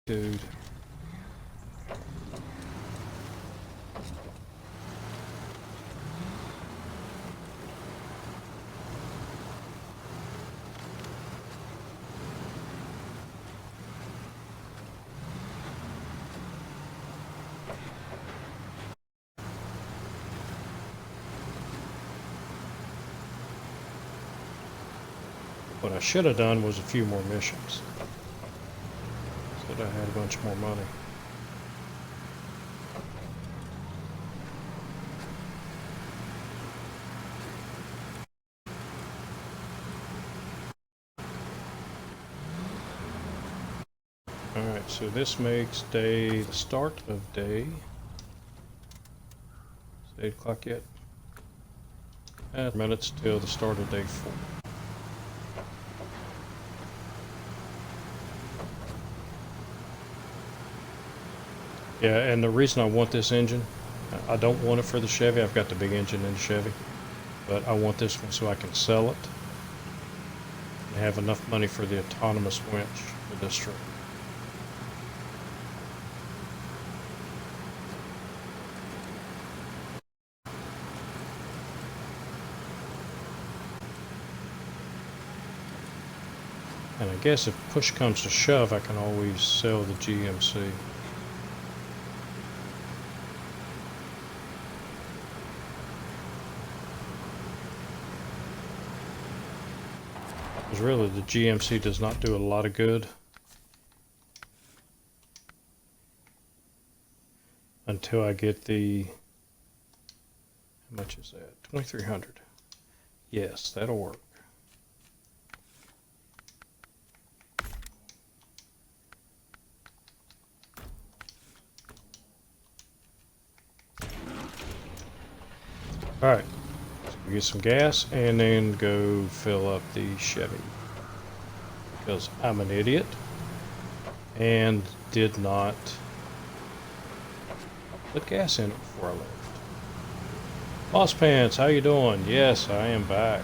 Dude. What I should have done was a few more missions. So that I had a bunch more money. Alright, so this makes day the start of day. Is it 8 o'clock yet? 10 minutes till the start of day 4. Yeah, and the reason I want this engine, I don't want it for the Chevy. I've got the big engine in the Chevy, but I want this one so I can sell it and have enough money for the autonomous winch for this trip. And I guess if push comes to shove, I can always sell the GMC. Because really the GMC does not do a lot of good until I get the, how much is that? 2,300. Yes, that'll work. Alright, so we get some gas and then go fill up the Chevy. Because I'm an idiot and did not put gas in it before I left. Boss Pants, how you doing? Yes, I am back.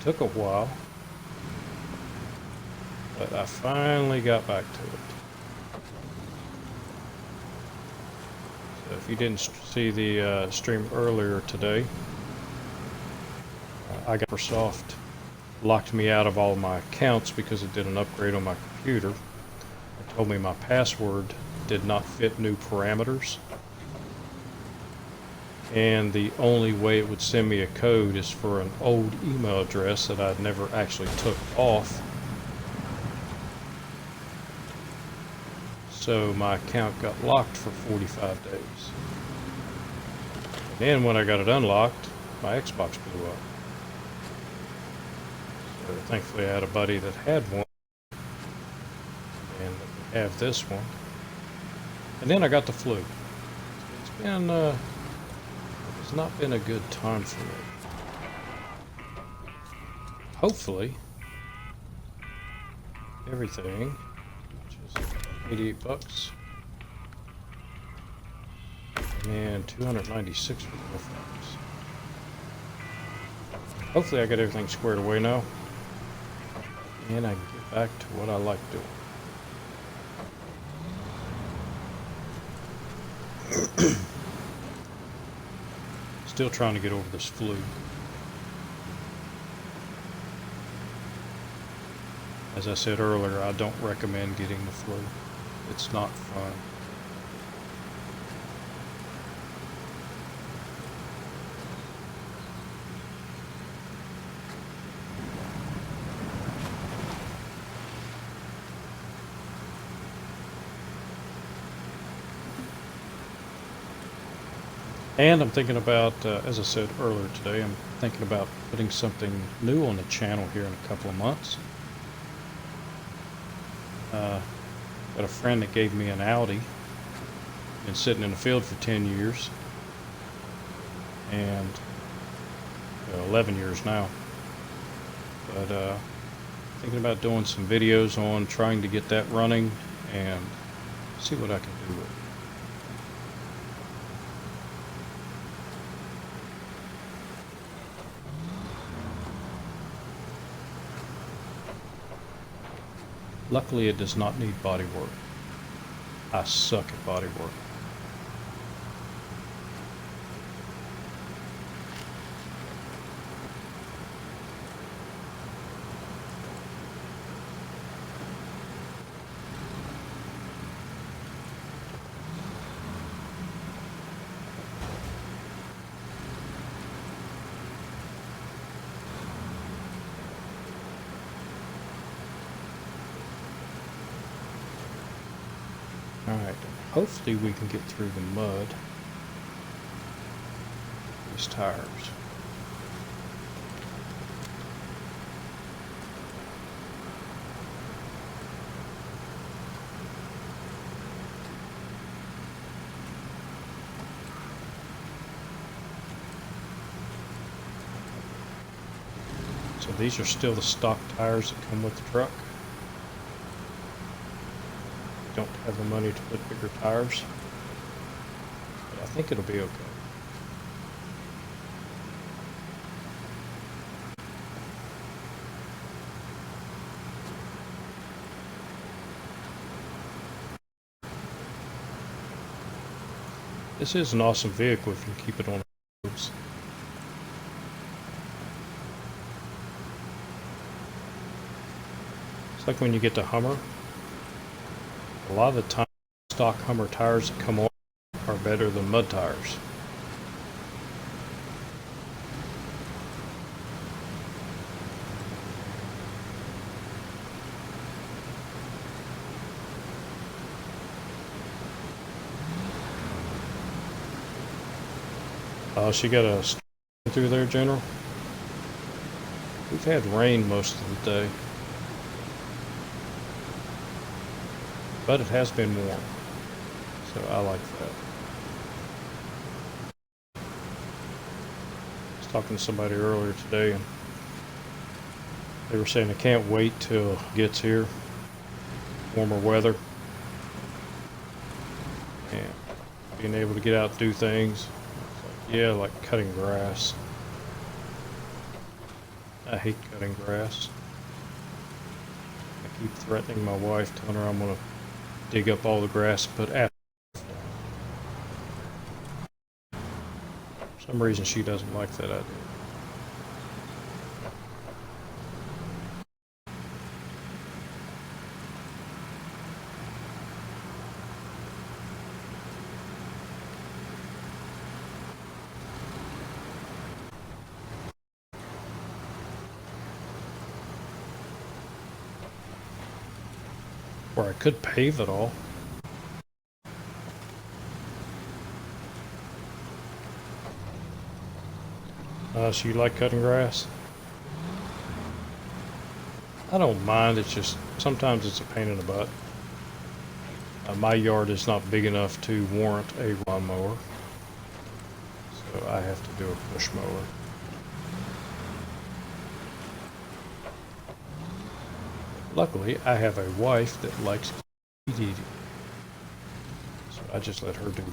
Took a while, but I finally got back to it. So if you didn't see the stream earlier today, I got Microsoft locked me out of all my accounts because it did an upgrade on my computer. It told me my password did not fit new parameters. And the only way it would send me a code is for an old email address that I'd never actually took off. So my account got locked for 45 days. And then when I got it unlocked, my Xbox blew up. So thankfully I had a buddy that had one, and I have this one. And then I got the flu. It's been, it's not been a good time for me. Hopefully, everything, which is 88 bucks, and 296 for the effects. Hopefully I got everything squared away now, and I can get back to what I like doing. Still trying to get over this flu. As I said earlier, I don't recommend getting the flu. It's not fun. And I'm thinking about, as I said earlier today, I'm thinking about putting something new on the channel here in a couple of months. Got a friend that gave me an Audi. Been sitting in the field for 10 years. And 11 years now. But thinking about doing some videos on trying to get that running and see what I can do with it. Luckily, it does not need body work. I suck at body work. Alright, hopefully we can get through the mud. These tires. So these are still the stock tires that come with the truck. Don't have the money to put bigger tires, but I think it'll be okay. This is an awesome vehicle if you can keep it on the roads. It's like when you get to Hummer. A lot of the time, stock Hummer tires that come on are better than mud tires. She got a storm through there, General. We've had rain most of the day, but it has been warm, so I like that. I was talking to somebody earlier today, and they were saying they can't wait till it gets here, warmer weather, and being able to get out and do things. Yeah, like cutting grass. I hate cutting grass. I keep threatening my wife, telling her I'm going to dig up all the grass and put asphalt. For some reason she doesn't like that idea. Or I could pave it all. So you like cutting grass? I don't mind, it's just sometimes it's a pain in the butt. My yard is not big enough to warrant a lawnmower, so I have to do a push mower. Luckily, I have a wife that likes eating, so I just let her do it.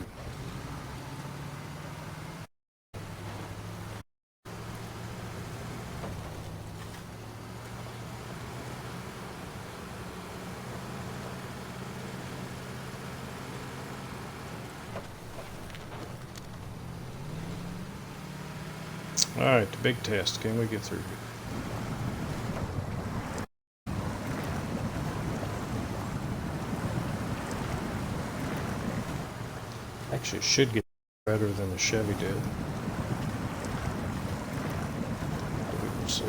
Alright, the big test. Can we get through here? Actually, it should get better than the Chevy did. But we will see.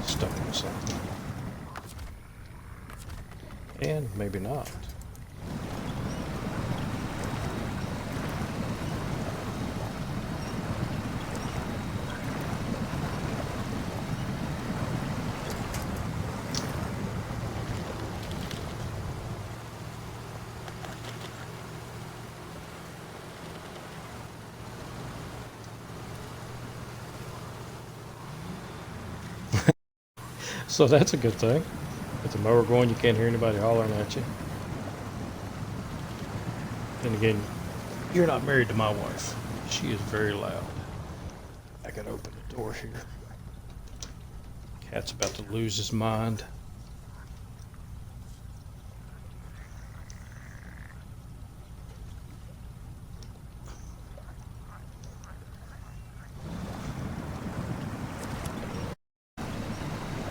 Stuck in something. And maybe not. So that's a good thing. With the mower going, you can't hear anybody hollering at you. And again, you're not married to my wife. She is very loud. I gotta open the door here. Cat's about to lose his mind.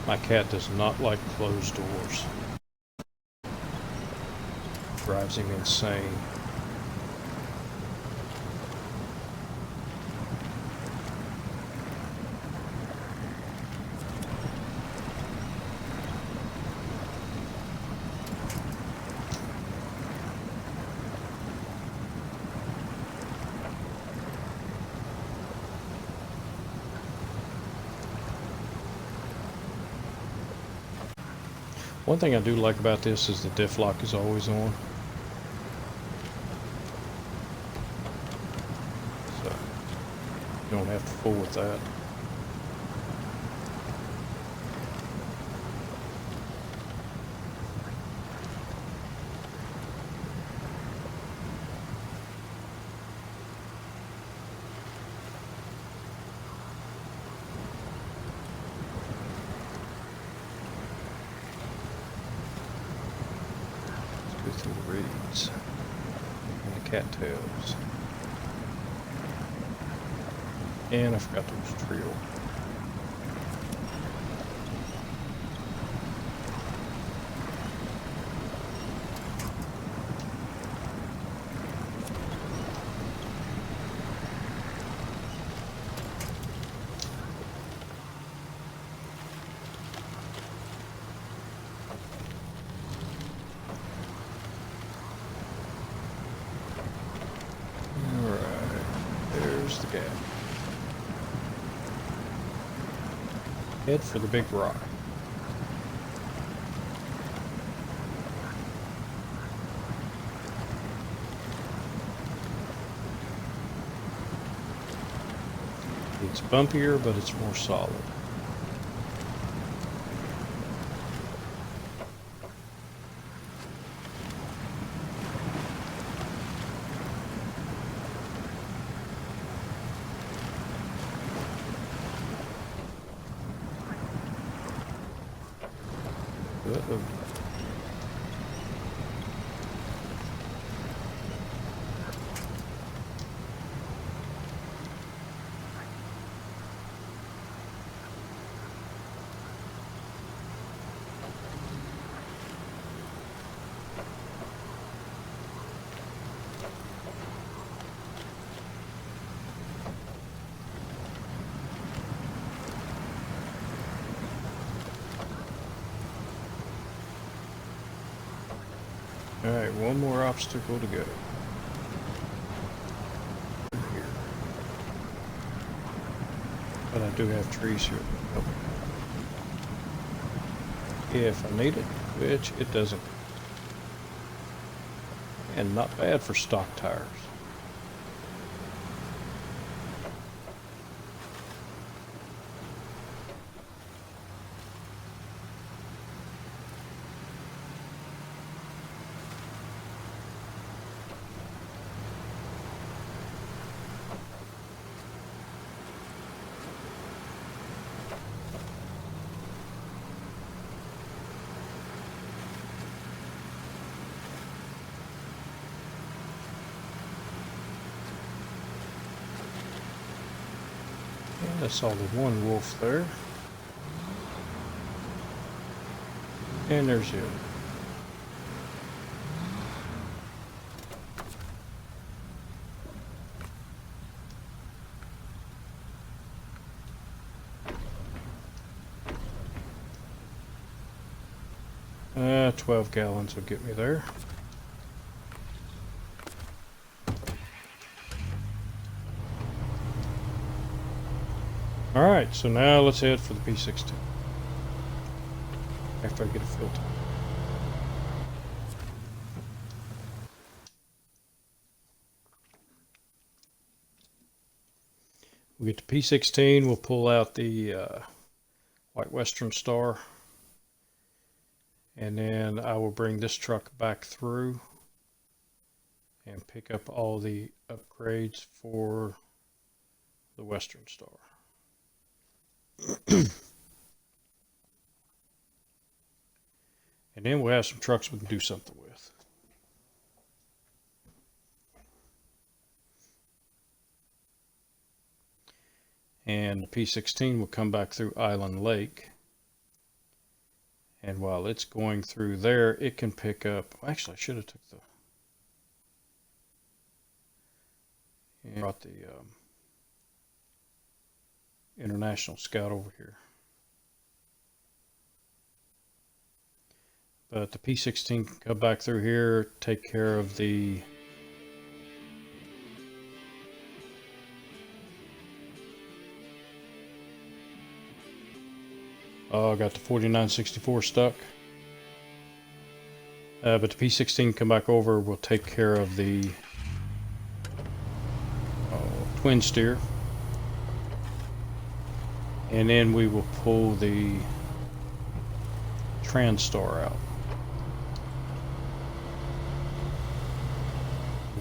My cat does not like closed doors. Drives him insane. One thing I do like about this is the diff lock is always on. So you don't have to fool with that. Through the reeds and the cattails. And I forgot there was a trio. The gap. Head for the big rock. It's bumpier, but it's more solid. Uh-oh. Alright, one more obstacle to go. Here. But I do have trees here. Oh. If I need it, which it doesn't. And not bad for stock tires. I saw the one wolf there. And there's the other. Uh, 12 gallons will get me there. Alright, so now let's head for the P16. After I get a fill time. We get to P16, we'll pull out the White Western Star. And then I will bring this truck back through and pick up all the upgrades for the Western Star. And then we'll have some trucks we can do something with. And the P16 will come back through Island Lake. And while it's going through there, it can pick up, actually I should have took the, and brought the International Scout over here. But the P16 can come back through here, take care of the oh, I got the 4964 stuck. But the P16 come back over, will take care of the twin steer. And then we will pull the Transtar out.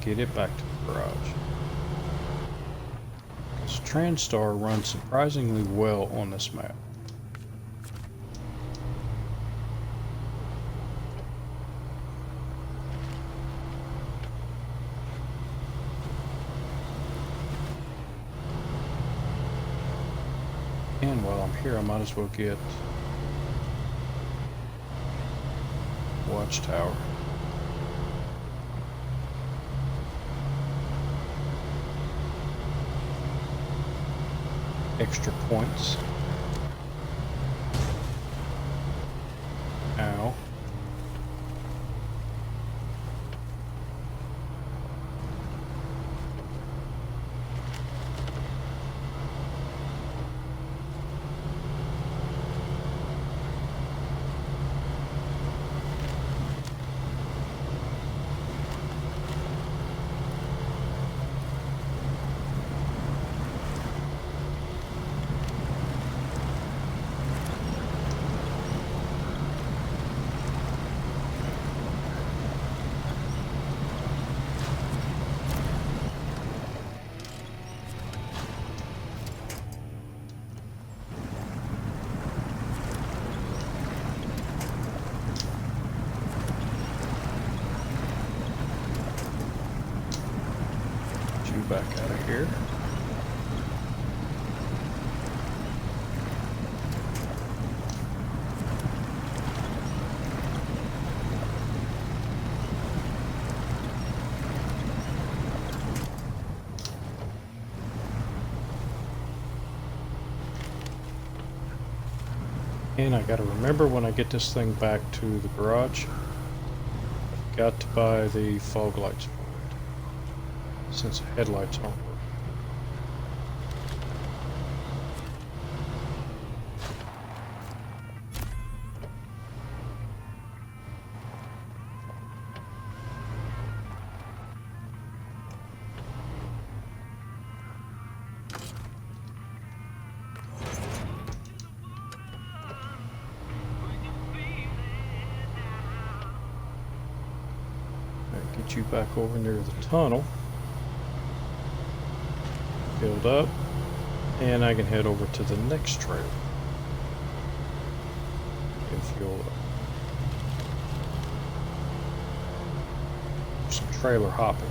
Get it back to the garage. This Transtar runs surprisingly well on this map. And while I'm here, I might as well get Watchtower. Extra points. Ow. Back out of here. And I gotta remember when I get this thing back to the garage, I've got to buy the fog lights for it, since the headlights don't work. Get you back over near the tunnel. Build up, and I can head over to the next trail. If you'll some trailer hopping.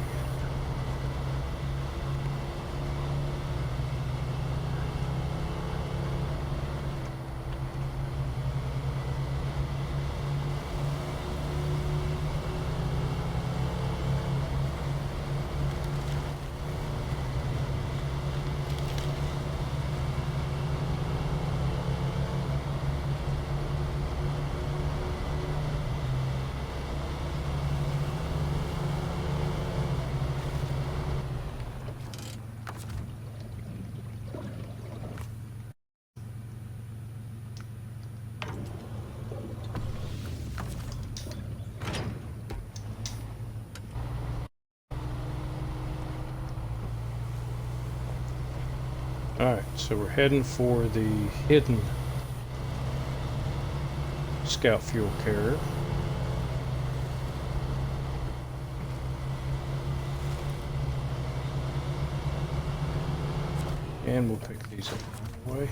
Alright, so we're heading for the hidden scout fuel carrier. And we'll pick these up away.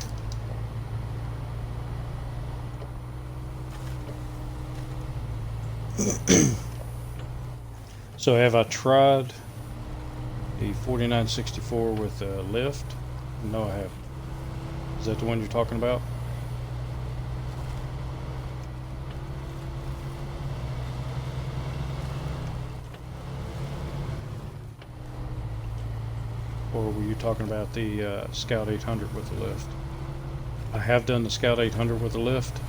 So have I tried the 4964 with a lift? No, I haven't. Is that the one you're talking about? Or were you talking about the Scout 800 with a lift? I have done the Scout 800 with a lift,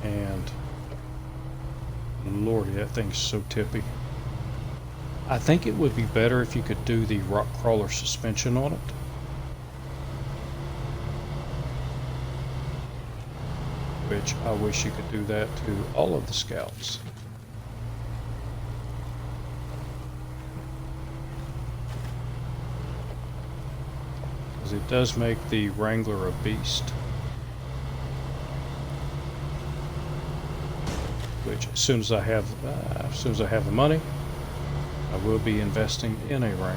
and lordy, that thing's so tippy. I think it would be better if you could do the rock crawler suspension on it. Which I wish you could do that to all of the Scouts. Because it does make the Wrangler a beast. Which as soon as I have the money, I will be investing in a Wrangler.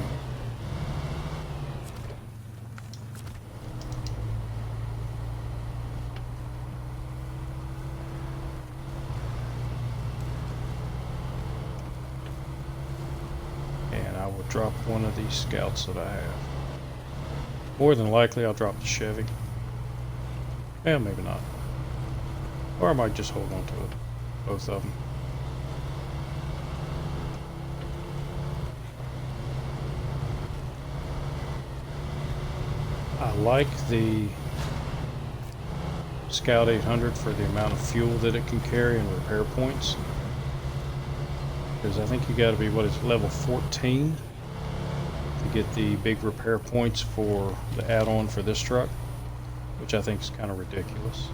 And I will drop one of these Scouts that I have. More than likely I'll drop the Chevy. Well, maybe not. Or I might just hold on to it. Both of them. I like the Scout 800 for the amount of fuel that it can carry and repair points. Because I think you got to be, what is it, level 14 to get the big repair points for the add-on for this truck, which I think is kind of ridiculous.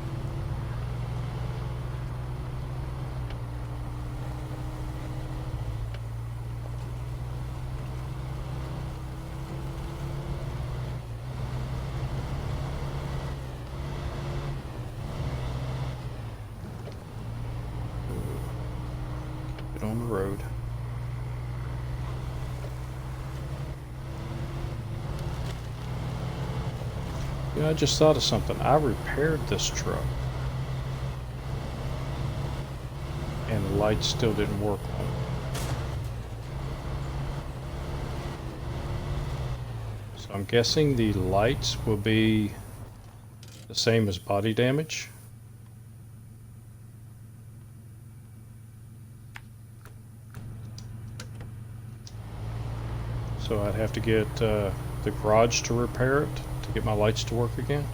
On the road. You know, I just thought of something. I repaired this truck and the lights still didn't work on it. So I'm guessing the lights will be the same as body damage. So I'd have to get the garage to repair it to get my lights to work again.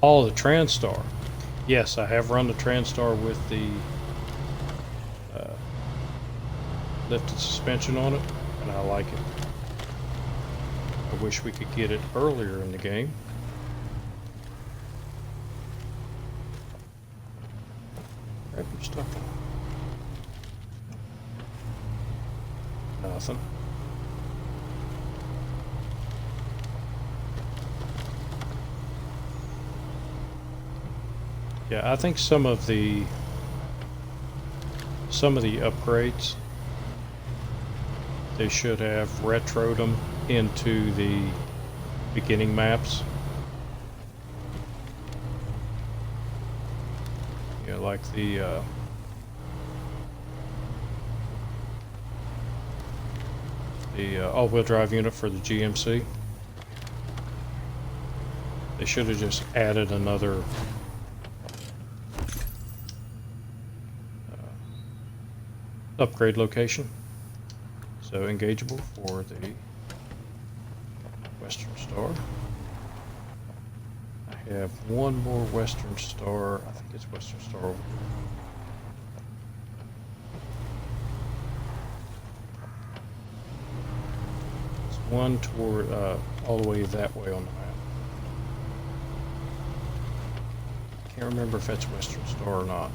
Oh, the Transtar. Yes, I have run the Transtar with the lifted suspension on it, and I like it. I wish we could get it earlier in the game. Grab your stuff. Nothing. Yeah, I think some of the upgrades, they should have retroed them into the beginning maps. You know, like the all-wheel drive unit for the GMC. They should have just added another upgrade location. So engageable for the Western Star. I have one more Western Star. I think it's Western Star over here. One toward all the way that way on the map. Can't remember if that's Western Star or not.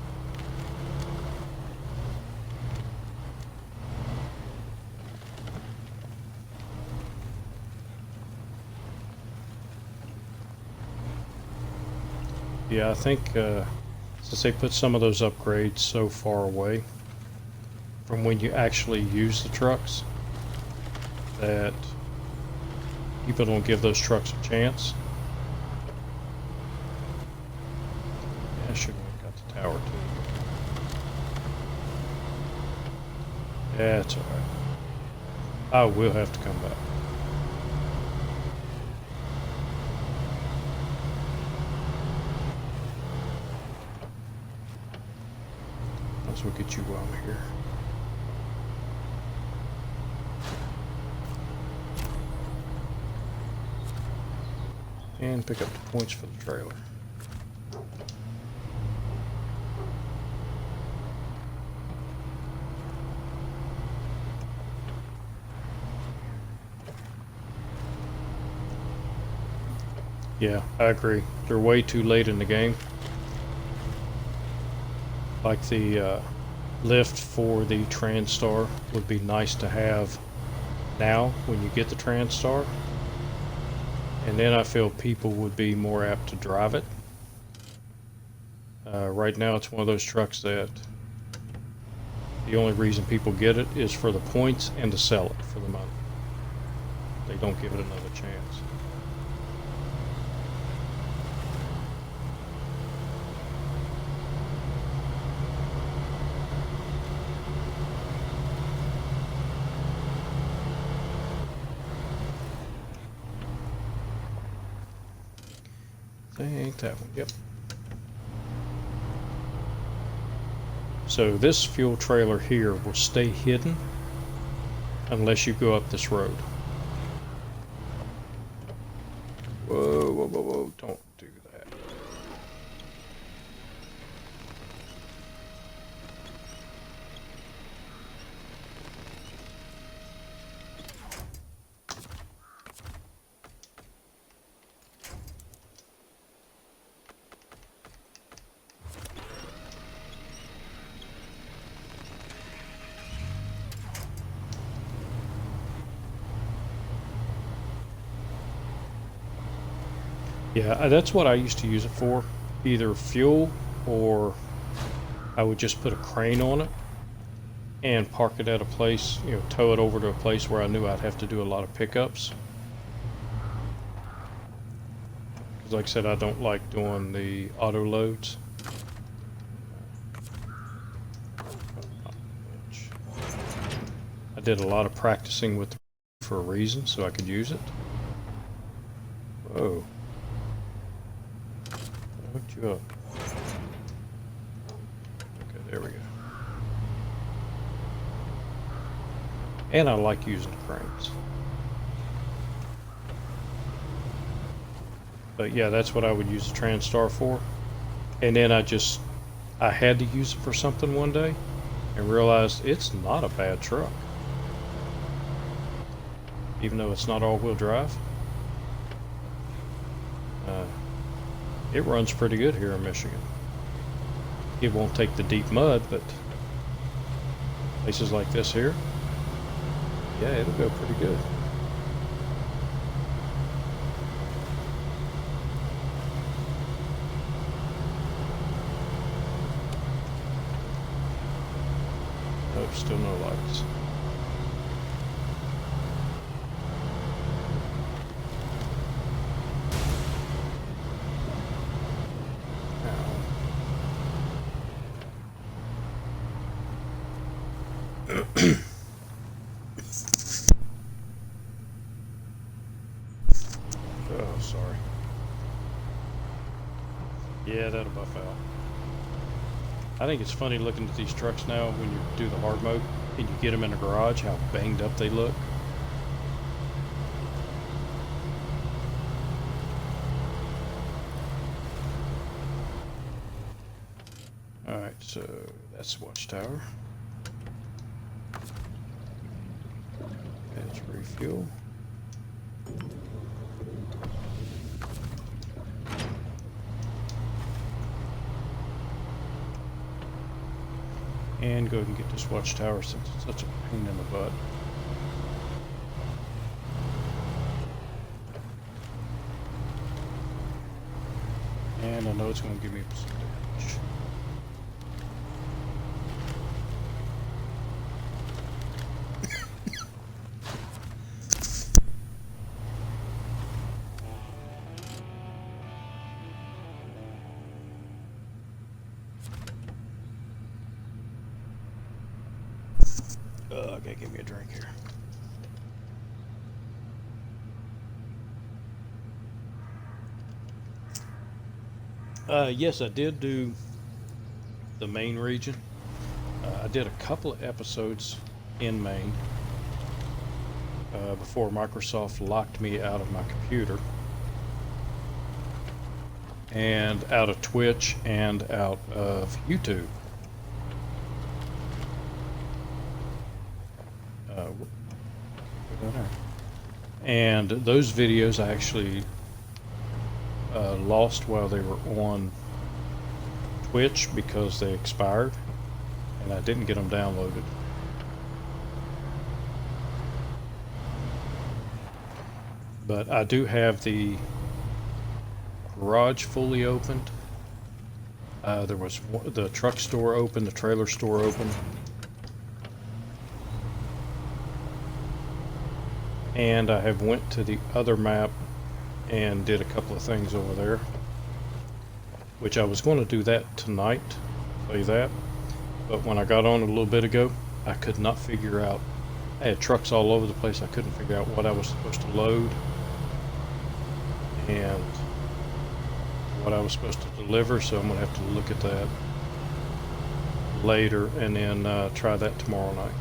Yeah, I think since they put some of those upgrades so far away from when you actually use the trucks, that people don't give those trucks a chance. Yeah, I should have got power to it. Yeah, it's alright. I will have to come back. Might as well get you while I'm here. And pick up the points for the trailer. Yeah, I agree. They're way too late in the game. Like the lift for the TranStar would be nice to have now when you get the TranStar. And then I feel people would be more apt to drive it. Right now it's one of those trucks that the only reason people get it is for the points and to sell it for the money. They don't give it another chance. Ain't that one? Yep. So this fuel trailer here will stay hidden unless you go up this road. Whoa, whoa, whoa, whoa, don't do that. Yeah, that's what I used to use it for. Either fuel, or I would just put a crane on it and park it at a place, you know, tow it over to a place where I knew I'd have to do a lot of pickups. Because like I said, I don't like doing the auto loads. I did a lot of practicing with for a reason, so I could use it. Whoa. Hooked you up. Okay, there we go. And I like using cranes. But yeah, that's what I would use the TranStar for. And then I had to use it for something one day and realized it's not a bad truck. Even though it's not all-wheel drive. It runs pretty good here in Michigan. It won't take the deep mud, but places like this here, yeah, it'll go pretty good. Nope, still no lights. Oh, sorry. Yeah, that'll buff out. I think it's funny looking at these trucks now when you do the hard mode and you get them in a garage, how banged up they look. Alright, so that's Watchtower. That's refuel. And go ahead and get this Watchtower since it's such a pain in the butt. And I know it's going to give me some damage. I gotta give me a drink here. Yes, I did do the Maine region. I did a couple of episodes in Maine before Microsoft locked me out of my computer and out of Twitch and out of YouTube. And those videos I actually lost while they were on Twitch because they expired and I didn't get them downloaded. But I do have the garage fully opened. There was the truck store open, the trailer store open. And I have went to the other map and did a couple of things over there, which I was going to do that tonight, play that, but when I got on a little bit ago, I could not figure out. I had trucks all over the place. I couldn't figure out what I was supposed to load and what I was supposed to deliver, so I'm going to have to look at that later and then try that tomorrow night.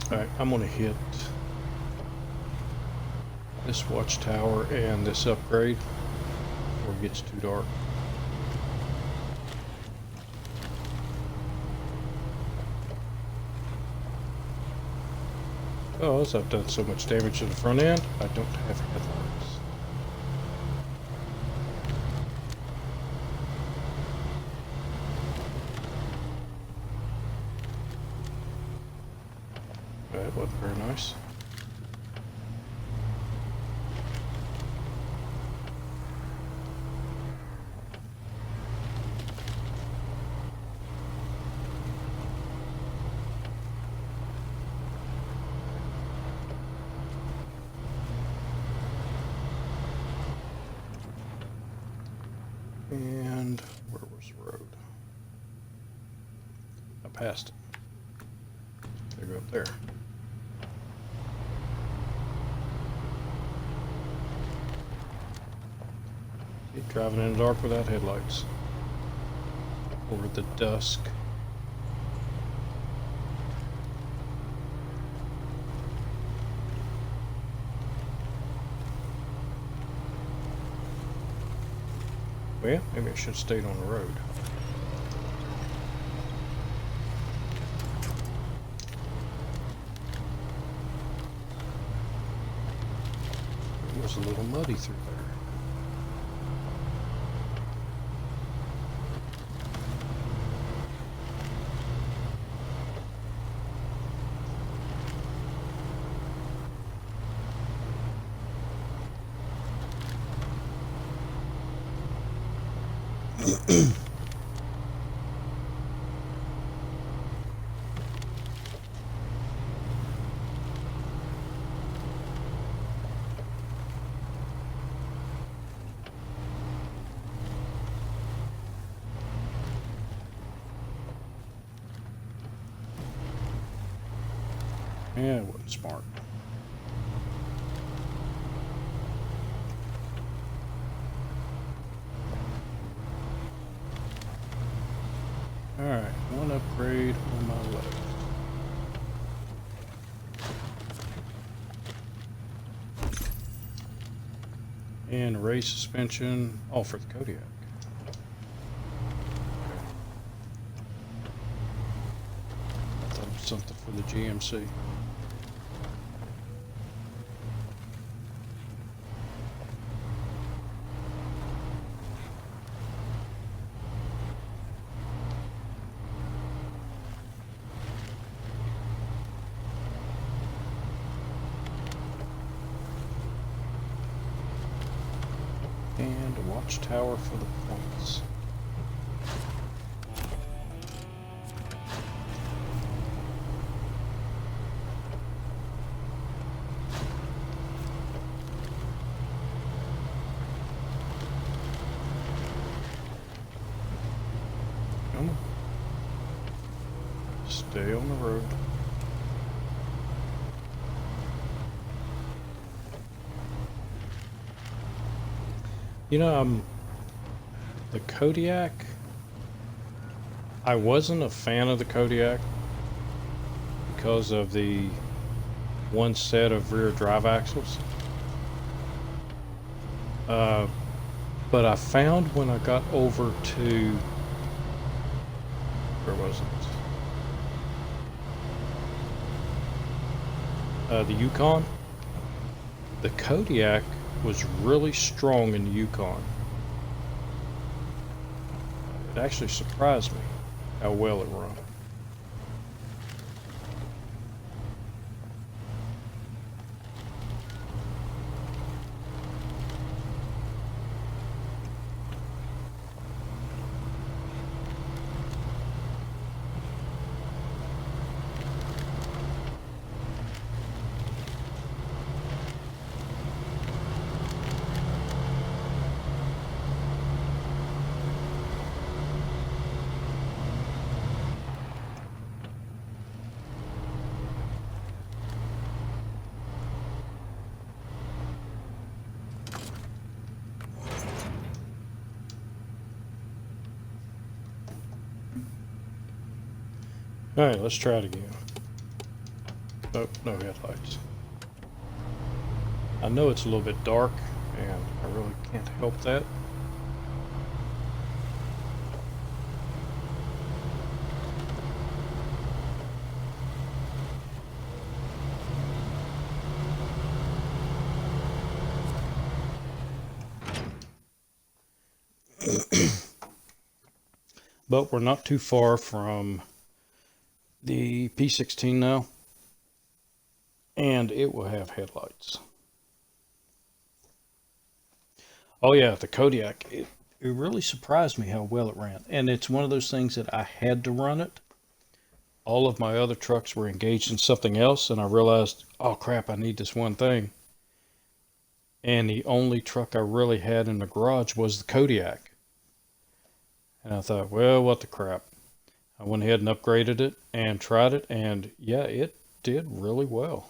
Alright, I'm going to hit this Watchtower and this upgrade before it gets too dark. Oh, as I've done so much damage to the front end, I don't have headlights. That wasn't very nice. And where was the road? I passed it. They go up there. Keep driving in the dark without headlights. Or the dusk. Well, maybe I should have stayed on the road. It was a little muddy through there. Yeah, it wasn't smart. Alright, one upgrade on my left. And race suspension, all for the Kodiak. I thought it was something for the GMC. And a Watchtower for the points. Stay on the road. You know, the Kodiak, I wasn't a fan of the Kodiak because of the one set of rear drive axles. But I found when I got over to, where was it? The Yukon. The Kodiak was really strong in the Yukon. It actually surprised me how well it run. Alright, let's try it again. Oh, no headlights. I know it's a little bit dark, and I really can't help that. But we're not too far from the P16 now, and it will have headlights. Oh yeah, the Kodiak, it really surprised me how well it ran. And it's one of those things that I had to run it. All of my other trucks were engaged in something else, and I realized, oh crap, I need this one thing. And the only truck I really had in the garage was the Kodiak. And I thought, well, what the crap. I went ahead and upgraded it and tried it, and yeah, it did really well.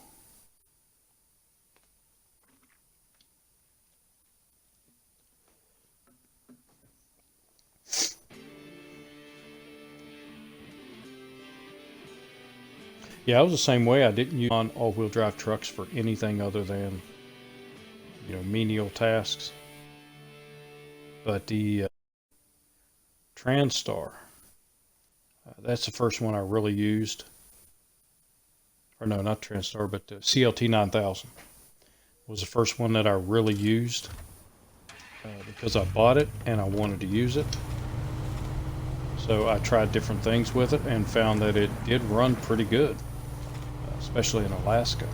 Yeah, I was the same way. I didn't use on all-wheel drive trucks for anything other than, you know, menial tasks. But the Transtar, that's the first one I really used. Or no, not Transtar, but the CLT 9000 was the first one that I really used because I bought it and I wanted to use it. So I tried different things with it and found that it did run pretty good, especially in Alaska.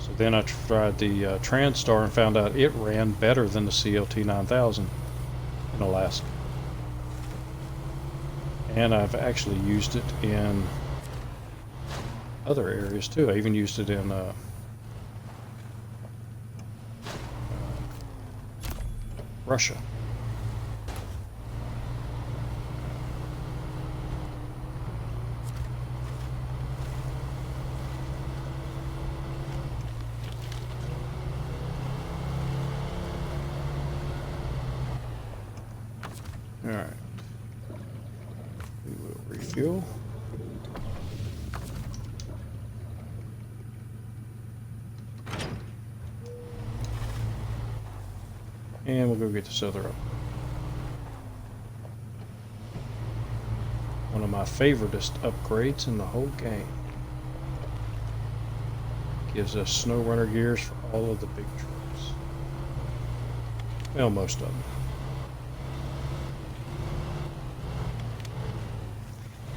So then I tried the Transtar and found out it ran better than the CLT 9000 in Alaska. And I've actually used it in other areas too. I even used it in Russia. All right. We will refuel. And we'll go get this other up. One of my favoriteest upgrades in the whole game. Gives us SnowRunner gears for all of the big trucks. Well, most of them.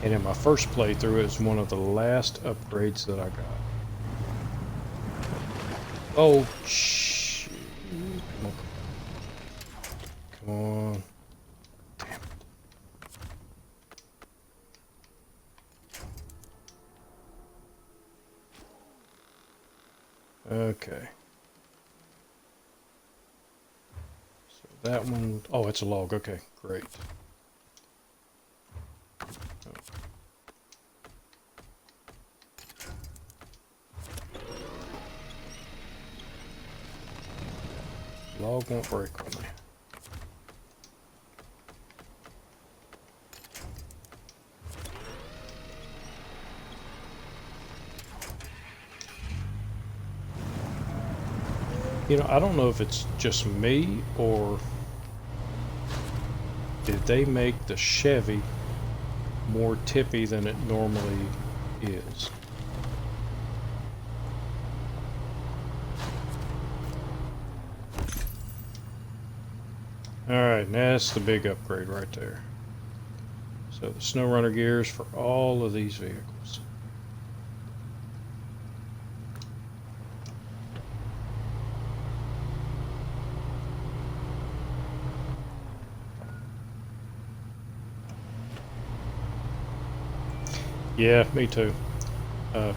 And in my first playthrough, it was one of the last upgrades that I got. Oh, shh. Come on. Damn it. Okay. So that one, oh, it's a log. Okay, great. Log won't break on me. You know, I don't know if it's just me or did they make the Chevy more tippy than it normally is. Alright, that's the big upgrade right there. So the SnowRunner gears for all of these vehicles. Yeah, me too.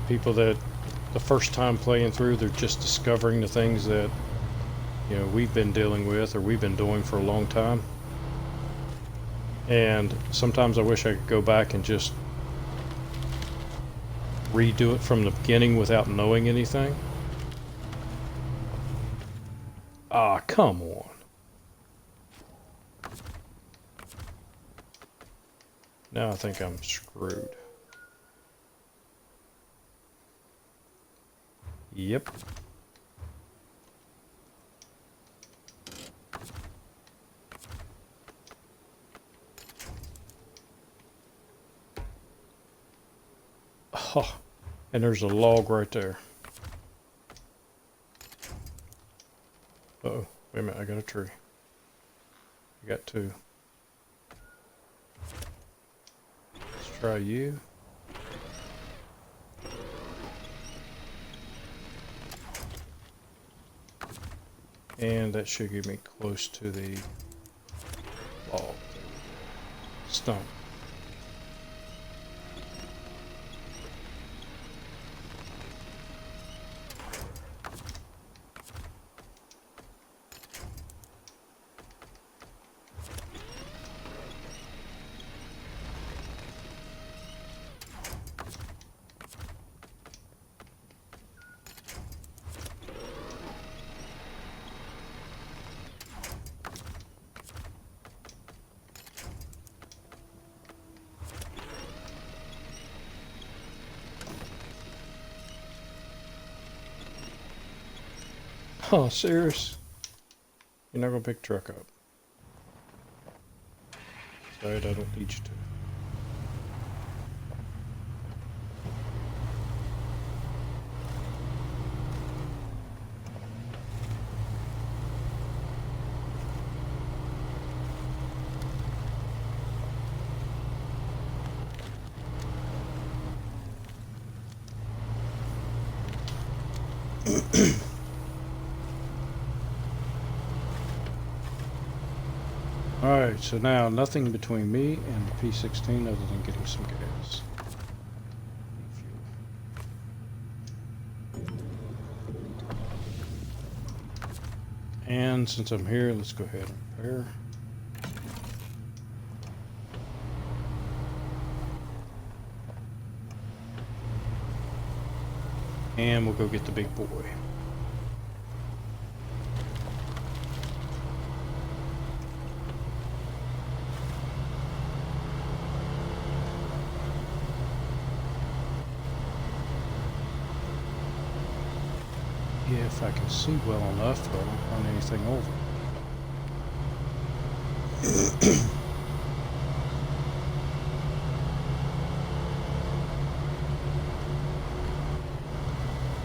People that the first time playing through, they're just discovering the things that, you know, we've been dealing with or we've been doing for a long time. And sometimes I wish I could go back and just redo it from the beginning without knowing anything. Ah, come on. Now I think I'm screwed. Yep. Oh, and there's a log right there. Uh-oh, wait a minute, I got a tree. I got two. Let's try you. And that should get me close to the log. Stump. Oh, serious? You're not gonna pick the truck up. Sorry, I don't need you to. Alright, so now nothing between me and the P16 other than getting some gas. And since I'm here, let's go ahead and repair. And we'll go get the big boy. Yeah, if I can see well enough, but I don't run anything over.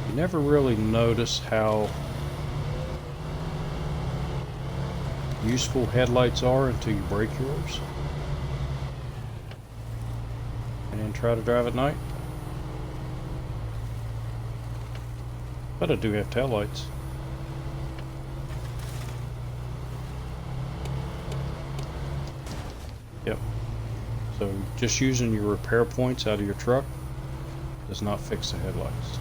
You never really notice how useful headlights are until you break yours. And then try to drive at night. But I do have taillights. Yep. So just using your repair points out of your truck does not fix the headlights.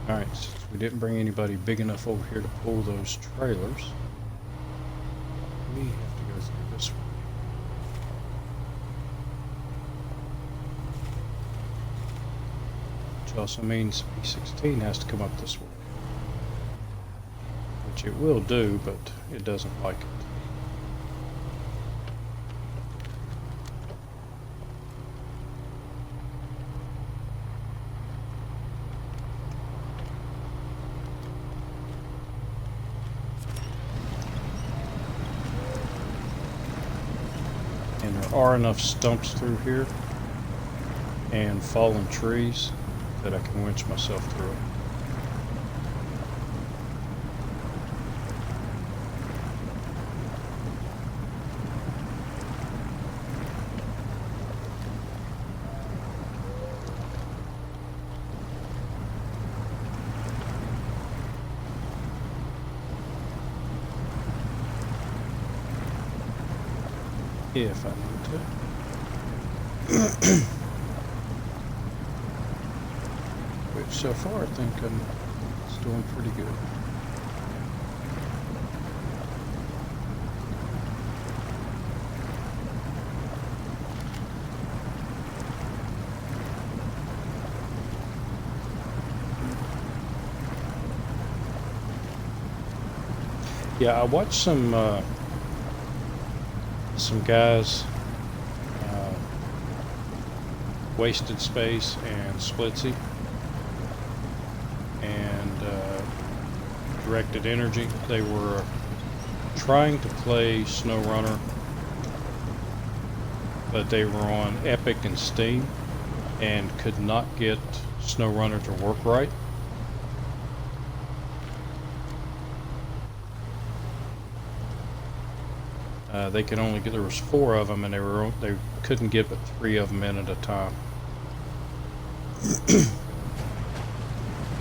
Alright, since we didn't bring anybody big enough over here to pull those trailers, we have to go through this way. which also means P16 has to come up this way. Which it will do, but it doesn't like it. And there are enough stumps through here and fallen trees that I can winch myself through it. If I need to. Which so far I think I'm doing pretty good. Yeah, I watched some guys, Wasted Space and Splitsy, and Directed Energy. They were trying to play SnowRunner, but they were on Epic and Steam and could not get SnowRunner to work right. They could only get, there was 4 of them, and they couldn't get but 3 of them in at a time.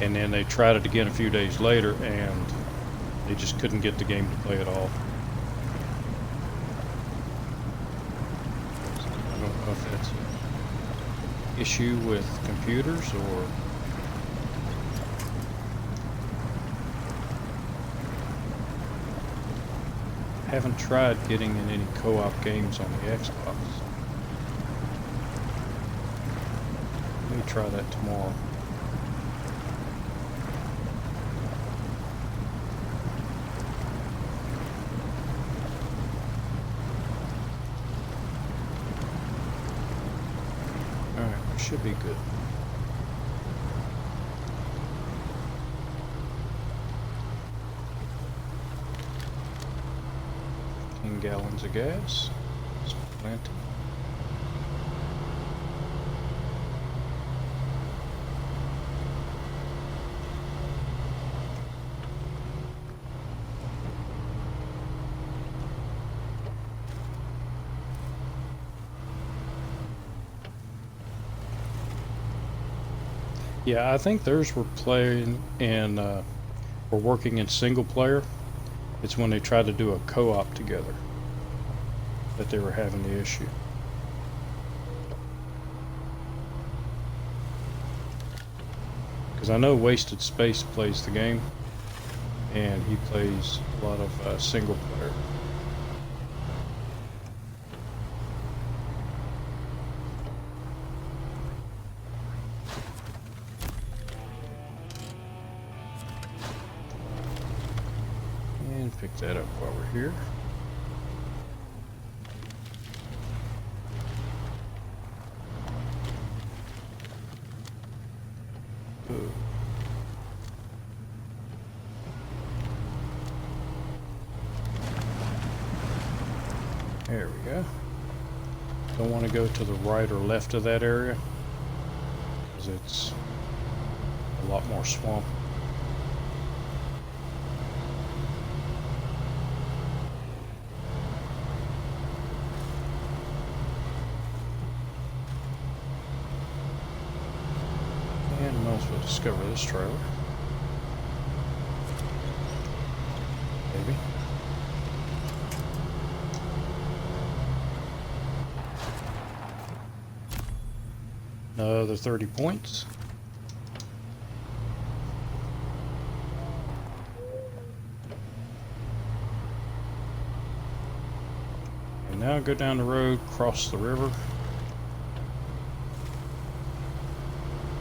And then they tried it again a few days later, and they just couldn't get the game to play at all. So I don't know if that's an issue with computers or... haven't tried getting in any co-op games on the Xbox. Let me try that tomorrow. Alright, we should be good. Gallons of gas. That's plenty. Yeah, I think theirs were playing in, were working in single player. It's when they tried to do a co-op together that they were having the issue. Because I know Wasted Space plays the game, and he plays a lot of single player. And pick that up while we're here. Ooh. There we go. Don't want to go to the right or left of that area because it's a lot more swamp. And might as well discover this trailer. Maybe. Another 30 points. And now go down the road, cross the river.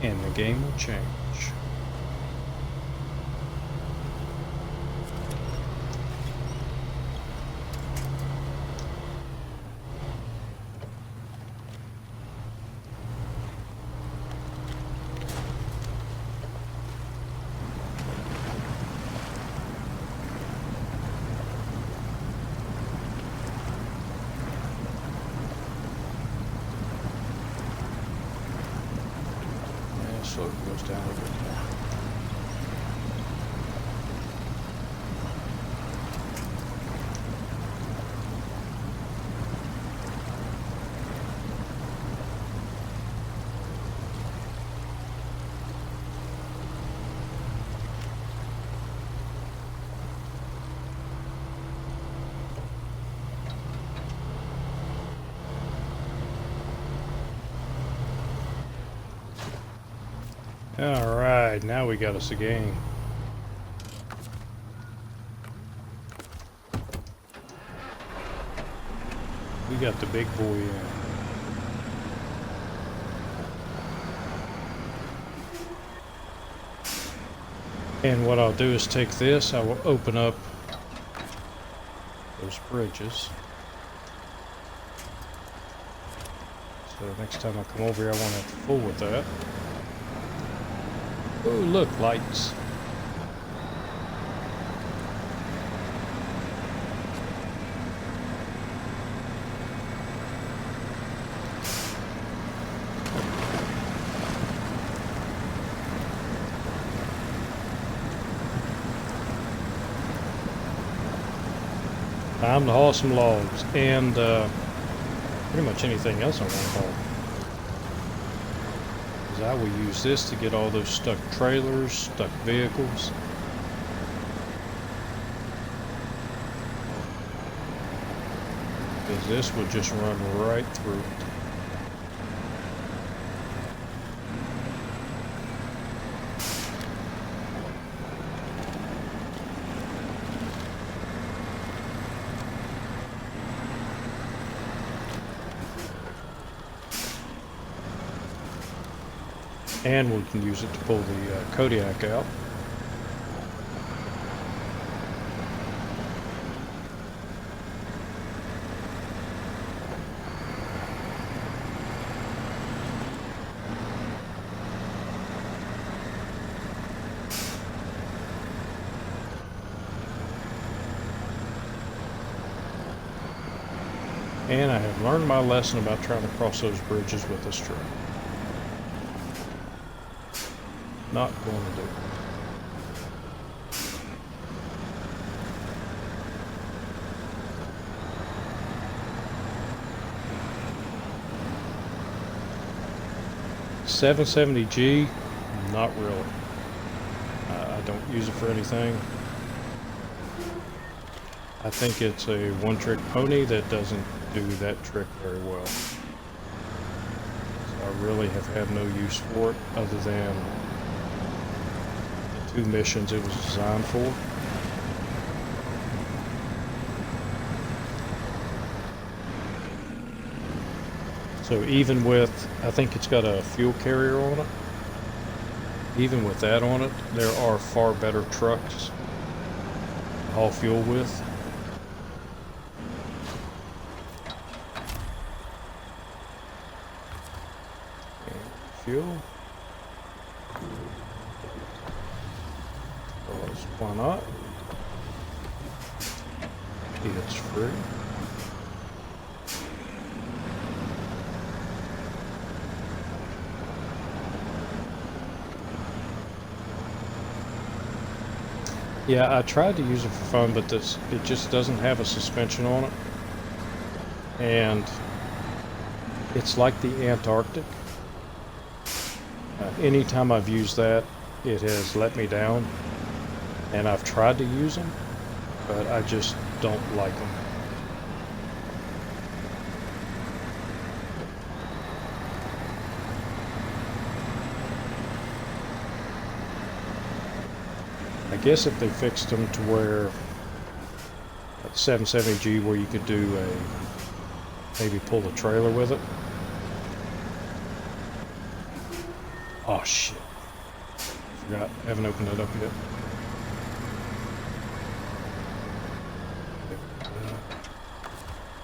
And the game will change. So it goes down a bit more. Alright, now we got us a game. We got the big boy in. And what I'll do is take this, I will open up those bridges. So next time I come over here I won't have to fool with that. Oh, look, lights. Time to haul some logs and pretty much anything else I want to haul. I will use this to get all those stuck trailers, stuck vehicles. Because this will just run right through it. And we can use it to pull the Kodiak out. And I have learned my lesson about trying to cross those bridges with this truck. Not going to do it. $770G, not really. I don't use it for anything. I think it's a one-trick pony that doesn't do that trick very well. So I really have had no use for it other than 2 missions it was designed for. So even with, I think it's got a fuel carrier on it, even with that on it, there are far better trucks to haul fuel with. And fuel. Why not? It's free. Yeah, I tried to use it for fun, but it just doesn't have a suspension on it. And it's like the Antarctic. Anytime I've used that, it has let me down. And I've tried to use them, but I just don't like them. I guess if they fixed them to where at 770G where you could do maybe pull the trailer with it. Oh shit. Forgot, haven't opened it up yet.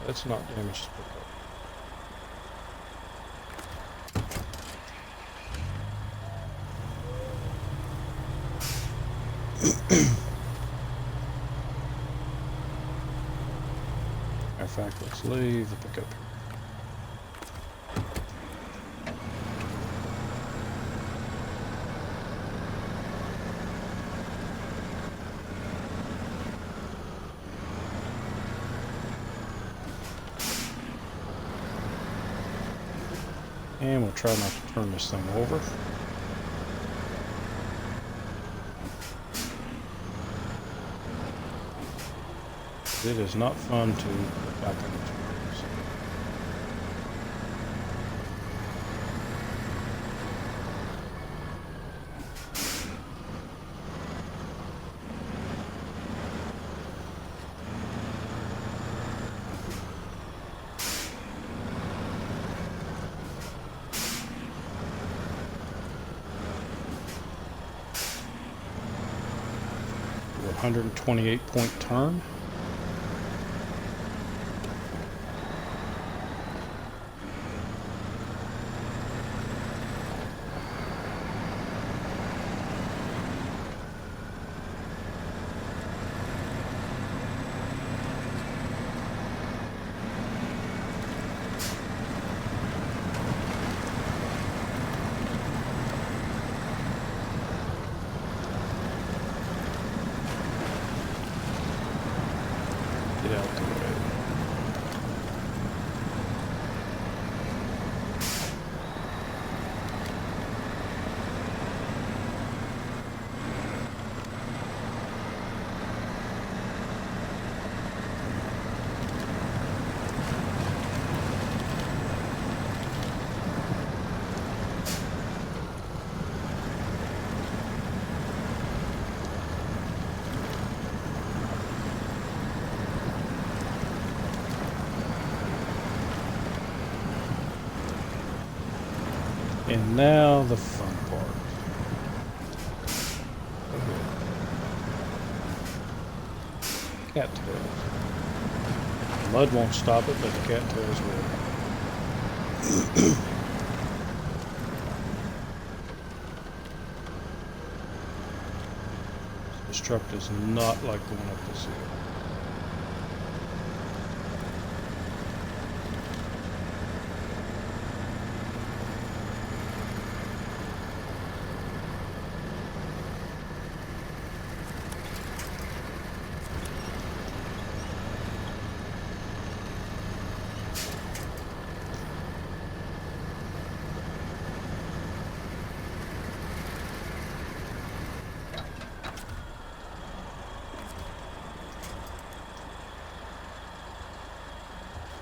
That's not damaged to pick up. In fact, let's leave the pickup here. And we'll try not to turn this thing over. It is not fun to put back in the tubes. A 128-point turn. Get out the way. And now the fun part. Cattails. Mud won't stop it, but the cattails will. This truck does not like going up this hill.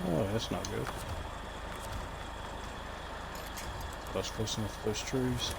Oh, that's not good. That's close enough to those trees.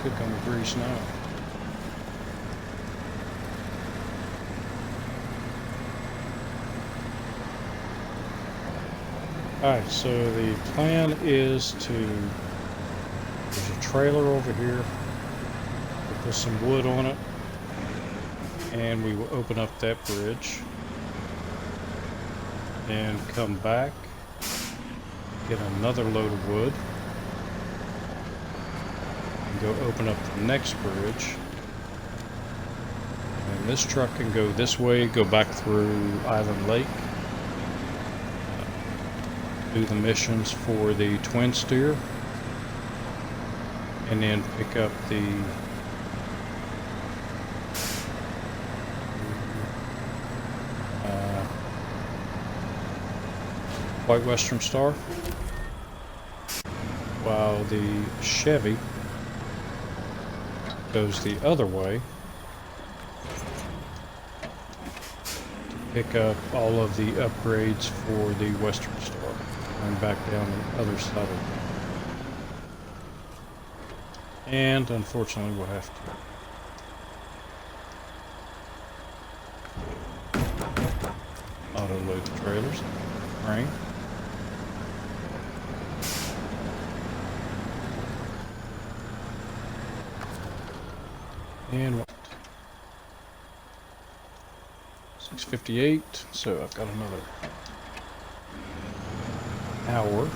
Could come with grease now. Alright, so the plan is to, there's a trailer over here. We'll put some wood on it And we will open up that bridge and come back, get another load of wood, and go open up the next bridge. And this truck can go this way, go back through Island Lake, do the missions for the twin steer, and then pick up the White Western Star, while the Chevy goes the other way to pick up all of the upgrades for the Western Star and back down the other side of it. And unfortunately we'll have to auto load the trailers. Right. And what? 6:58, so I've got another hour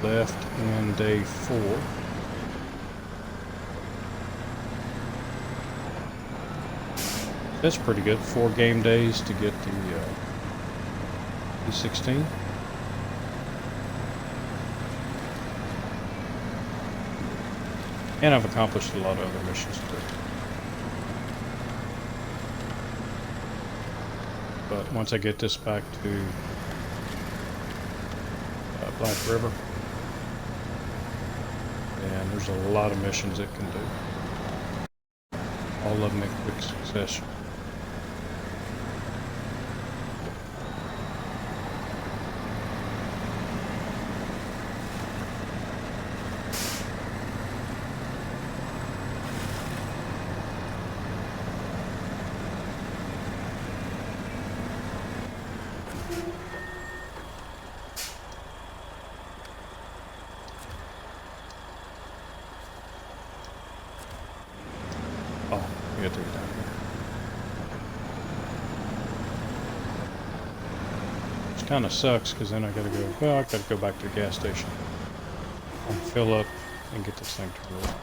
left in day 4. That's pretty good. 4 game days to get the E16. And I've accomplished a lot of other missions too. But once I get this back to Black River, and there's a lot of missions it can do. All of them in quick succession. Oh, we gotta take it down here. Which kind of sucks, because then I gotta go, well, I gotta go back to the gas station and fill up and get this thing turned on.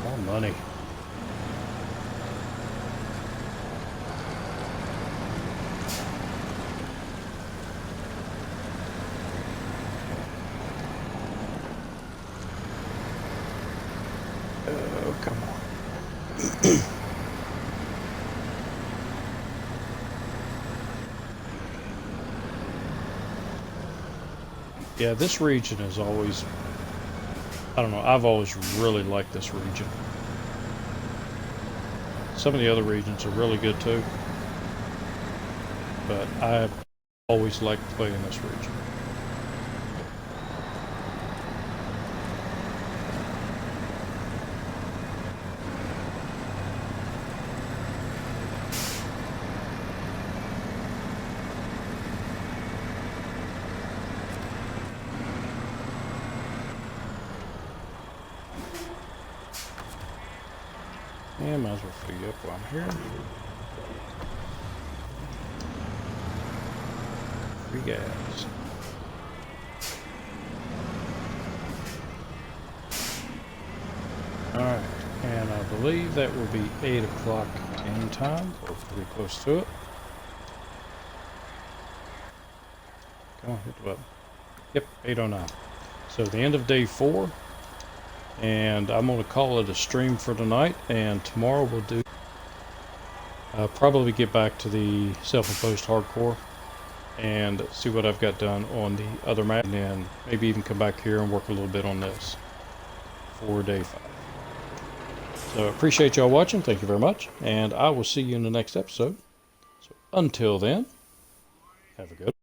More money. Oh, come on. Yeah, this region is always, I don't know, I've always really liked this region. Some of the other regions are really good too, but I've always liked playing this region. And might as well fill you up while I'm here. Free gas. Alright, and I believe that will be 8 o'clock game time, or pretty close to it. Come on, hit the button. Yep, 8:09. So the end of day 4. And I'm going to call it a stream for tonight, and tomorrow we'll do probably get back to the self-imposed hardcore and see what I've got done on the other map, and then maybe even come back here and work a little bit on this for day 5. So appreciate y'all watching, thank you very much, and I will see you in the next episode. So until then, have a good one.